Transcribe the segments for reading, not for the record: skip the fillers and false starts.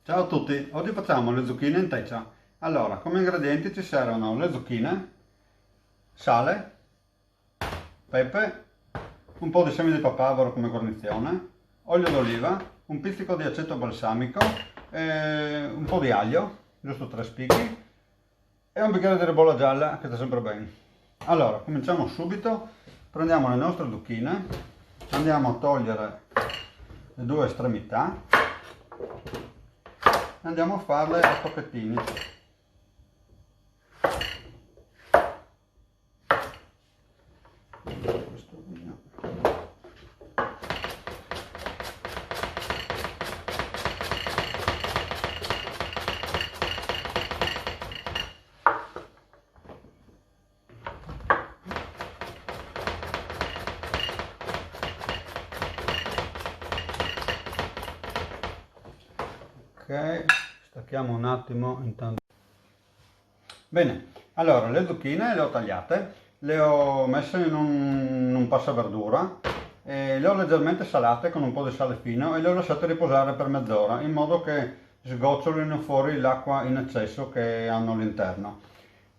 Ciao a tutti, oggi facciamo le zucchine in teggia. Allora, come ingredienti ci servono le zucchine, sale, pepe, un po' di semi di papavero come guarnizione, olio d'oliva, un pizzico di aceto balsamico, un po' di aglio, giusto 3 spicchi, e un bicchiere di ribolla gialla che sta sempre bene. Allora, cominciamo subito, prendiamo le nostre zucchine, andiamo a togliere le due estremità, andiamo a farle a tocchettini. Questo via. Ok, stacchiamo un attimo intanto. Bene, allora le zucchine le ho tagliate, le ho messe in un passaverdura e le ho leggermente salate con un po' di sale fino e le ho lasciate riposare per mezz'ora in modo che sgocciolino fuori l'acqua in eccesso che hanno all'interno.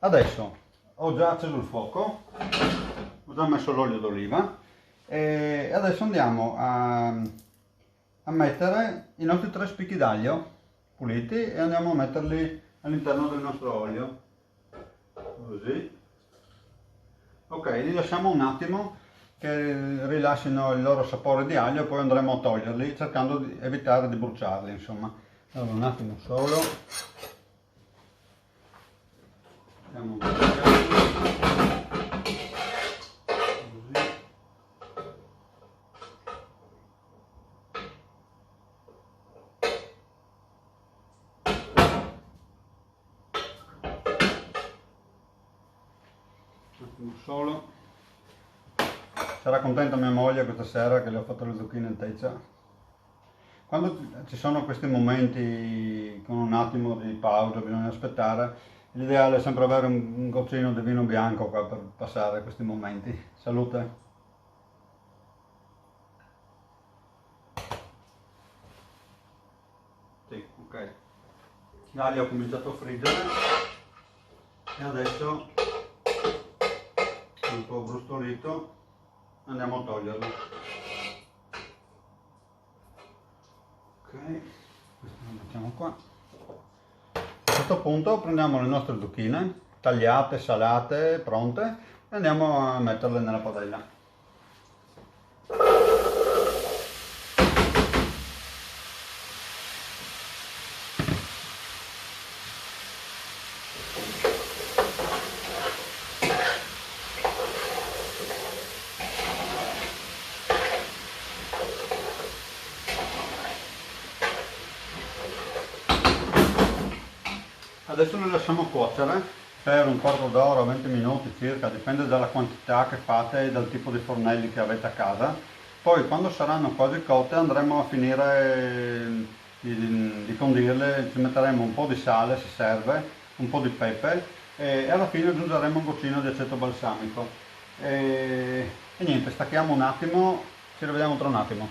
Adesso ho già acceso il fuoco, ho già messo l'olio d'oliva e adesso andiamo a mettere i nostri 3 spicchi d'aglio puliti e andiamo a metterli all'interno del nostro olio. Così. Ok, li lasciamo un attimo che rilascino il loro sapore di aglio e poi andremo a toglierli cercando di evitare di bruciarli, insomma. Allora un attimo solo. Andiamo un po'. Solo. Sarà contenta mia moglie questa sera che le ho fatto le zucchine in teggia. Quando ci sono questi momenti con un attimo di pausa, bisogna aspettare, l'ideale è sempre avere un goccino di vino bianco qua per passare questi momenti. Salute! Sì, ok. L'aglio ha cominciato a friggere e adesso un po' brustolito andiamo a toglierlo. Ok, questo lo mettiamo qua. A questo punto prendiamo le nostre zucchine tagliate, salate, pronte e andiamo a metterle nella padella. Adesso le lasciamo cuocere per un quarto d'ora, 20 minuti circa, dipende dalla quantità che fate e dal tipo di fornelli che avete a casa. Poi quando saranno quasi cotte andremo a finire di condirle, ci metteremo un po' di sale se serve, un po' di pepe e alla fine aggiungeremo un goccino di aceto balsamico. E niente, stacchiamo un attimo, ci rivediamo tra un attimo.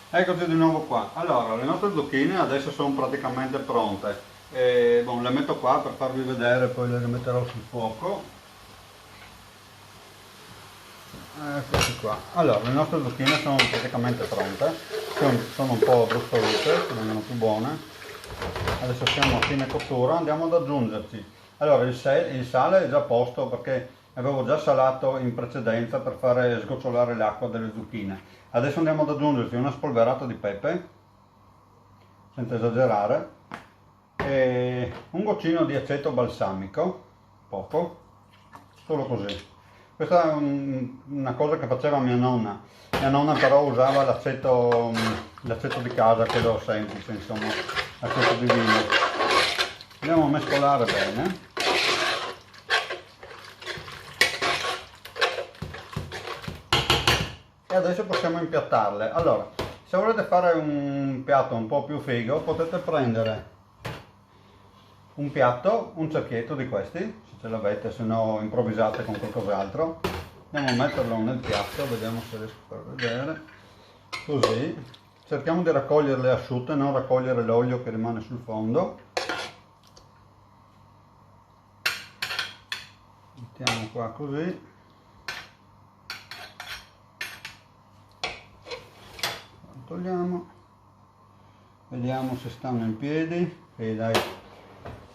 Eccoci di nuovo qua. Allora, le nostre zucchine adesso sono praticamente pronte. Le metto qua per farvi vedere, poi le rimetterò sul fuoco. Eccoci qua. Allora, le nostre zucchine sono praticamente pronte, sono un po' brustolite, vengono più buone. Adesso siamo a fine cottura, andiamo ad aggiungerci. Allora, il sale è già a posto perché avevo già salato in precedenza per fare sgocciolare l'acqua delle zucchine. Adesso andiamo ad aggiungerci una spolverata di pepe, senza esagerare, e un goccino di aceto balsamico, poco, solo così. Questa è una cosa che faceva mia nonna. Mia nonna però usava l'aceto di casa, quello semplice, insomma, l'aceto di vino. Andiamo a mescolare bene. E adesso possiamo impiattarle. Allora, se volete fare un piatto un po' più figo, potete prendere un piatto, un cerchietto di questi, se ce l'avete, se no improvvisate con qualcos'altro. Andiamo a metterlo nel piatto, vediamo se riesco a far vedere. Così, cerchiamo di raccoglierle asciutte, non raccogliere l'olio che rimane sul fondo. Mettiamo qua così. Togliamo, vediamo se stanno in piedi. E dai,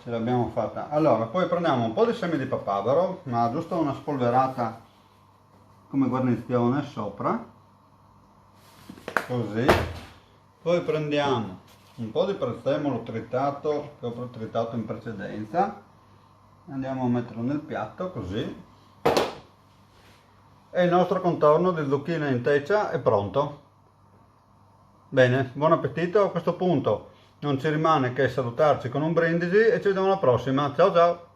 ce l'abbiamo fatta. Allora, poi prendiamo un po' di semi di papavero, ma giusto una spolverata come guarnizione sopra, così. Poi prendiamo un po' di prezzemolo tritato che ho tritato in precedenza, andiamo a metterlo nel piatto così, e il nostro contorno di zucchine in teggia è pronto. Bene, buon appetito. A questo punto non ci rimane che salutarci con un brindisi e ci vediamo alla prossima. Ciao ciao!